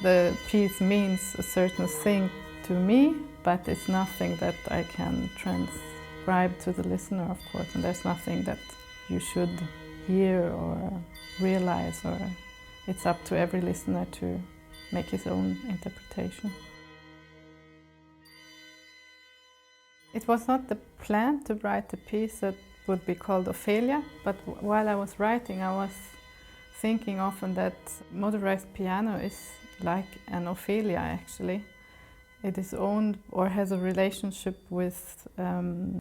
The piece means a certain thing to me, but it's nothing that I can transcribe to the listener, of course, and there's nothing that you should hear or realize, or it's up to every listener to make his own interpretation. It was not the plan to write a piece that would be called Ofelia, but while I was writing, I was thinking often that motorized piano is like an Ofelia, actually. It is owned or has a relationship with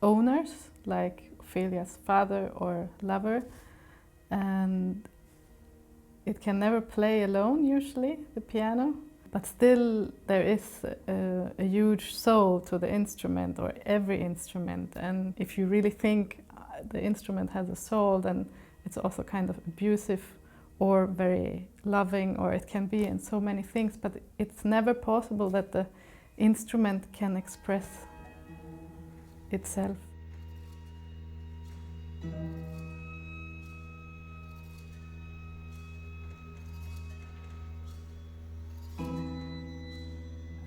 owners, like Ophelia's father or lover, and it can never play alone, usually, the piano. But still, there is a huge soul to the instrument, or every instrument. And if you really think the instrument has a soul, then it's also kind of abusive or very loving, or it can be in so many things. But it's never possible that the instrument can express itself.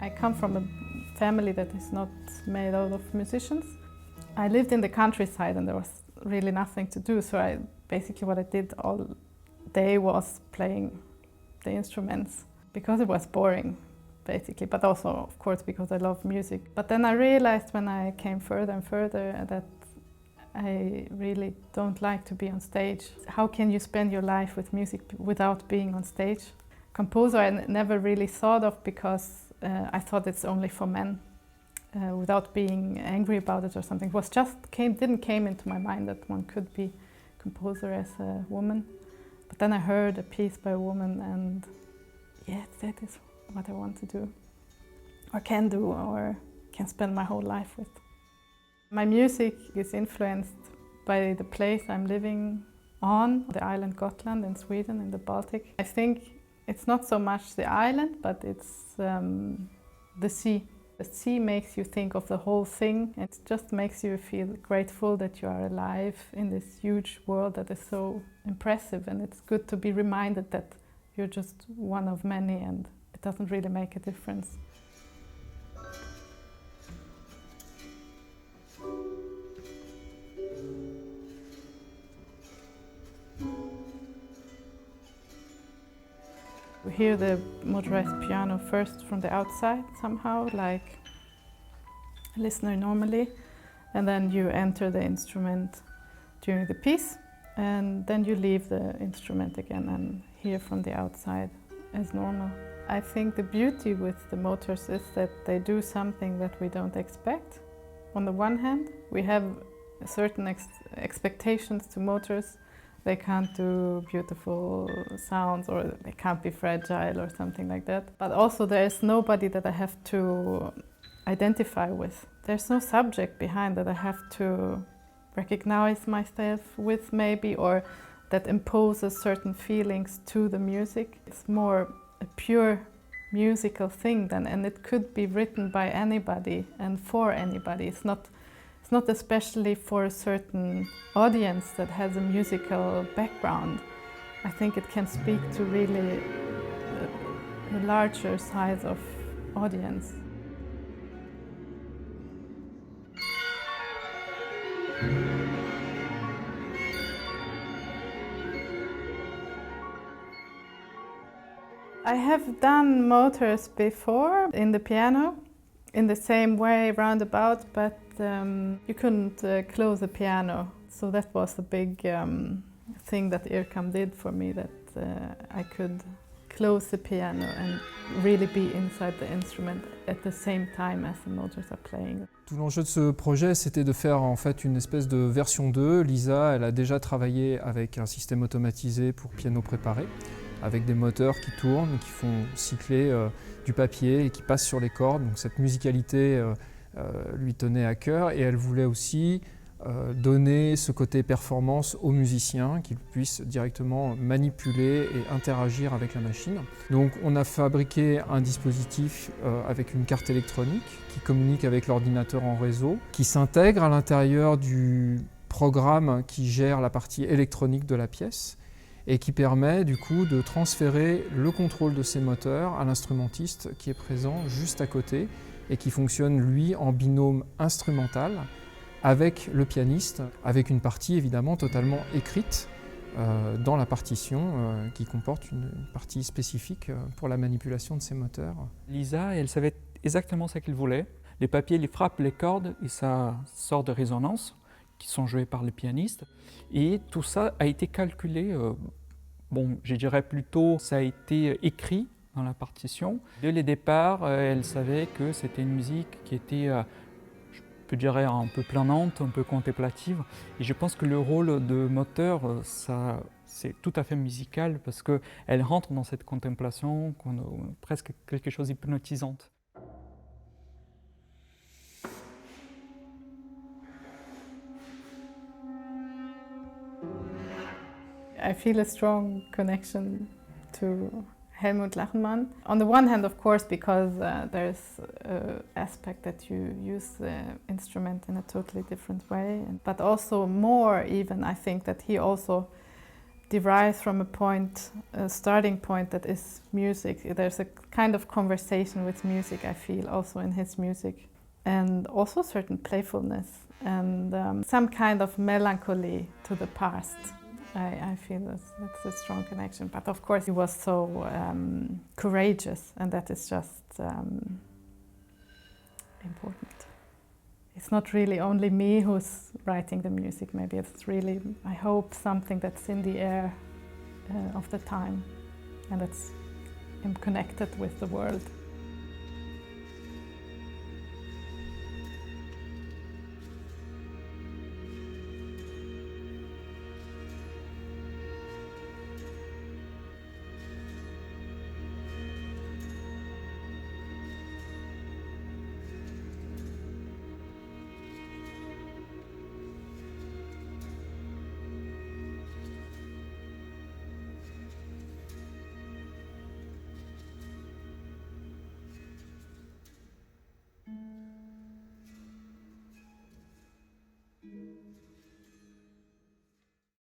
I come from a family that is not made out of musicians. I lived in the countryside and there was really nothing to do, so basically what I did all day was playing the instruments, because it was boring, basically, but also, of course, because I love music. But then I realized when I came further and further that I really don't like to be on stage. How can you spend your life with music without being on stage? Composer I never really thought of, because I thought it's only for men, without being angry about it or something. It was just didn't came into my mind that one could be composer as a woman. But then I heard a piece by a woman, and yes, that is what I want to do, or can do, or can spend my whole life with. My music is influenced by the place I'm living on, the island Gotland in Sweden, in the Baltic. I think it's not so much the island, but it's the sea. The sea makes you think of the whole thing. It just makes you feel grateful that you are alive in this huge world that is so impressive, and it's good to be reminded that you're just one of many and it doesn't really make a difference. You hear the motorized piano first from the outside somehow, like a listener normally, and then you enter the instrument during the piece, and then you leave the instrument again and hear from the outside as normal. I think the beauty with the motors is that they do something that we don't expect. On the one hand, we have certain expectations to motors. They can't do beautiful sounds, or they can't be fragile or something like that. But also there is nobody that I have to identify with. There's no subject behind that I have to recognize myself with, maybe, or that imposes certain feelings to the music. It's more a pure musical thing then, and it could be written by anybody and for anybody. It's not especially for a certain audience that has a musical background. I think it can speak to really a larger size of audience. I have done motors before in the piano, in the same way roundabout, but you couldn't close the piano. So that was the big thing that IRCAM did for me, that I could close the piano and really be inside the instrument at the same time as the motors are playing. Tout l'enjeu de ce projet, c'était de faire en fait une espèce de version 2. Lisa, elle a déjà travaillé avec un système automatisé pour piano préparé, avec des moteurs qui tournent, qui font cycler du papier et qui passent sur les cordes. Donc cette musicalité lui tenait à cœur, et elle voulait aussi donner ce côté performance aux musiciens, qu'ils puissent directement manipuler et interagir avec la machine. Donc on a fabriqué un dispositif avec une carte électronique qui communique avec l'ordinateur en réseau, qui s'intègre à l'intérieur du programme qui gère la partie électronique de la pièce. et qui permet du coup de transférer le contrôle de ces moteurs à l'instrumentiste qui est présent juste à côté et qui fonctionne lui en binôme instrumental avec le pianiste, avec une partie évidemment totalement écrite dans la partition qui comporte une partie spécifique pour la manipulation de ces moteurs. Lisa, elle savait exactement ce qu'elle voulait. Les papiers, ils frappent les cordes et ça sort de résonances qui sont jouées par le pianiste. Et tout ça a été calculé, je dirais plutôt ça a été écrit dans la partition. Dès le départ, elle savait que c'était une musique qui était, je peux dire, un peu planante, un peu contemplative. Et je pense que le rôle de moteur, c'est tout à fait musical parce qu'elle rentre dans cette contemplation, presque quelque chose d'hypnotisante. I feel a strong connection to Helmut Lachenmann. On the one hand, of course, because there's an aspect that you use the instrument in a totally different way, but also more even, I think that he also derives from a starting point that is music. There's a kind of conversation with music, I feel, also in his music, and also certain playfulness and some kind of melancholy to the past. I feel that's a strong connection, but of course he was so courageous, and that is just important. It's not really only me who's writing the music, maybe it's really, I hope, something that's in the air of the time and that's connected with the world.